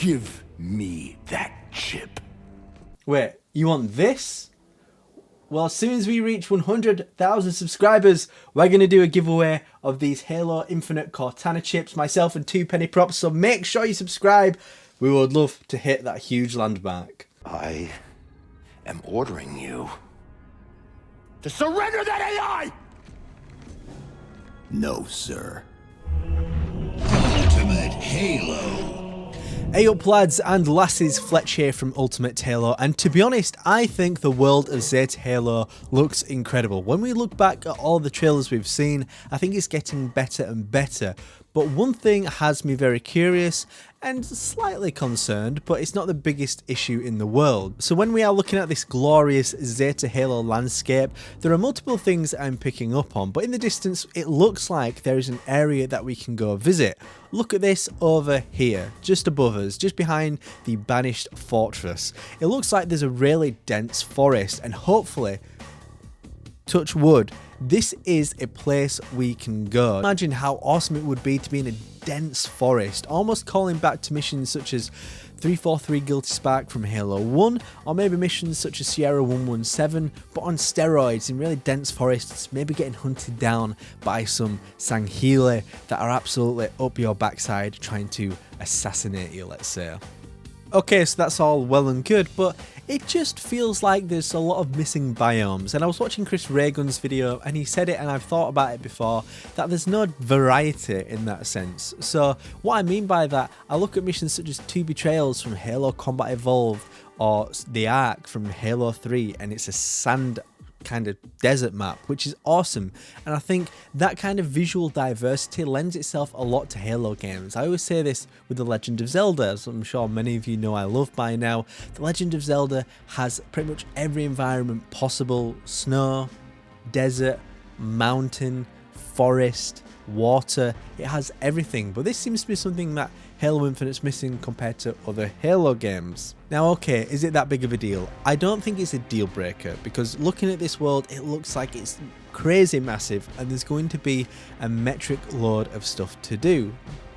Give me that chip. Wait, you want this? Well, as soon as we reach 100,000 subscribers, we're going to do a giveaway of these Halo Infinite Cortana chips, myself and 2 penny props, so make sure you subscribe. We would love to hit that huge landmark. I am ordering you to surrender that AI! No, sir. Ultimate Halo. Hey up lads and lasses, Fletch here from Ultimate Halo, and to be honest, I think the World of Zeta Halo looks incredible. When we look back at all the trailers we've seen, I think it's getting better and better. But one thing has me very curious and slightly concerned, but it's not the biggest issue in the world. So when we are looking at this glorious Zeta Halo landscape, there are multiple things I'm picking up on, but in the distance it looks like there is an area that we can go visit. Look at this over here, just above us, just behind the Banished Fortress. It looks like there's a really dense forest, and hopefully, touch wood, this is a place we can go. Imagine how awesome it would be to be in a dense forest, almost calling back to missions such as 343 Guilty Spark from Halo 1, or maybe missions such as Sierra 117, but on steroids in really dense forests, maybe getting hunted down by some Sanghili that are absolutely up your backside trying to assassinate you, let's say. Okay, so that's all well and good, but it just feels like there's a lot of missing biomes. And I was watching Chris Raygun's video and he said it, and I've thought about it before, that there's no variety in that sense. So what I mean by that, I look at missions such as 2 Betrayals from Halo Combat Evolved, or the Ark from Halo 3, and it's a sand kind of desert map, which is awesome, and I think that kind of visual diversity lends itself a lot to Halo games. I always say this with The Legend of Zelda, as I'm sure many of you know I love by now. The Legend of Zelda has pretty much every environment possible: snow, desert, mountain, forest, water. It has everything, but this seems to be something that Halo Infinite's missing compared to other Halo games. Now okay, is it that big of a deal? I don't think it's a deal breaker, because looking at this world, it looks like it's crazy massive and there's going to be a metric load of stuff to do.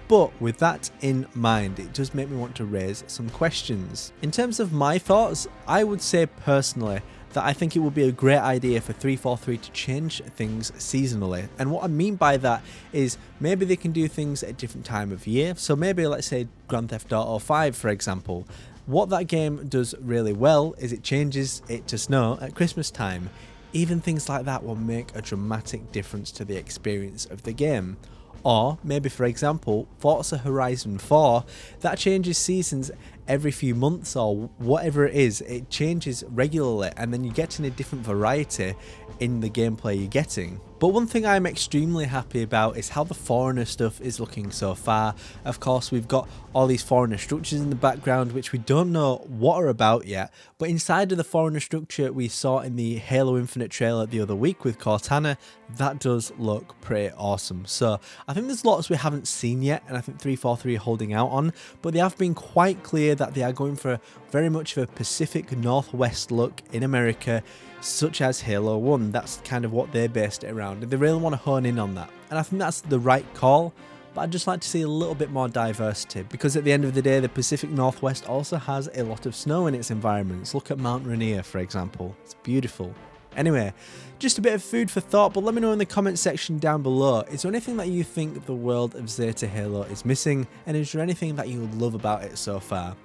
But with that in mind, it does make me want to raise some questions. In terms of my thoughts, I would say personally that I think it would be a great idea for 343 to change things seasonally. And what I mean by that is maybe they can do things at a different time of year. So maybe let's say Grand Theft Auto 5, for example. What that game does really well is it changes it to snow at Christmas time. Even things like that will make a dramatic difference to the experience of the game. Or maybe, for example, Forza Horizon 4, that changes seasons every few months or whatever it is. It changes regularly, and then you're getting a different variety in the gameplay you're getting. But one thing I'm extremely happy about is how the Foreigner stuff is looking so far. Of course, we've got all these Foreigner structures in the background which we don't know what are about yet, but inside of the Foreigner structure we saw in the Halo Infinite trailer the other week with Cortana, that does look pretty awesome. So I think there's lots we haven't seen yet, and I think 343 are holding out on, but they have been quite clear that they are going for very much of a Pacific Northwest look in America, such as Halo 1. That's kind of what they based it around, and they really want to hone in on that, and I think that's the right call. But I'd just like to see a little bit more diversity, because at the end of the day the Pacific Northwest also has a lot of snow in its environments. Look at Mount Rainier, for example. It's beautiful. Anyway, just a bit of food for thought, but let me know in the comment section down below, is there anything that you think the World of Zeta Halo is missing, and is there anything that you love about it so far?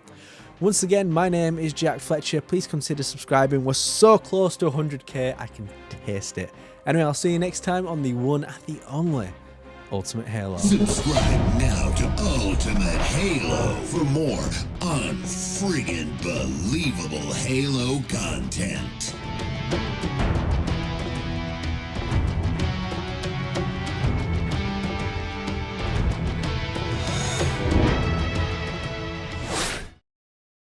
Once again, my name is Jack Fletcher. Please consider subscribing. We're so close to 100k, I can taste it. Anyway, I'll see you next time on the one and the only Ultimate Halo. Subscribe now to Ultimate Halo for more unfriggin' believable Halo content.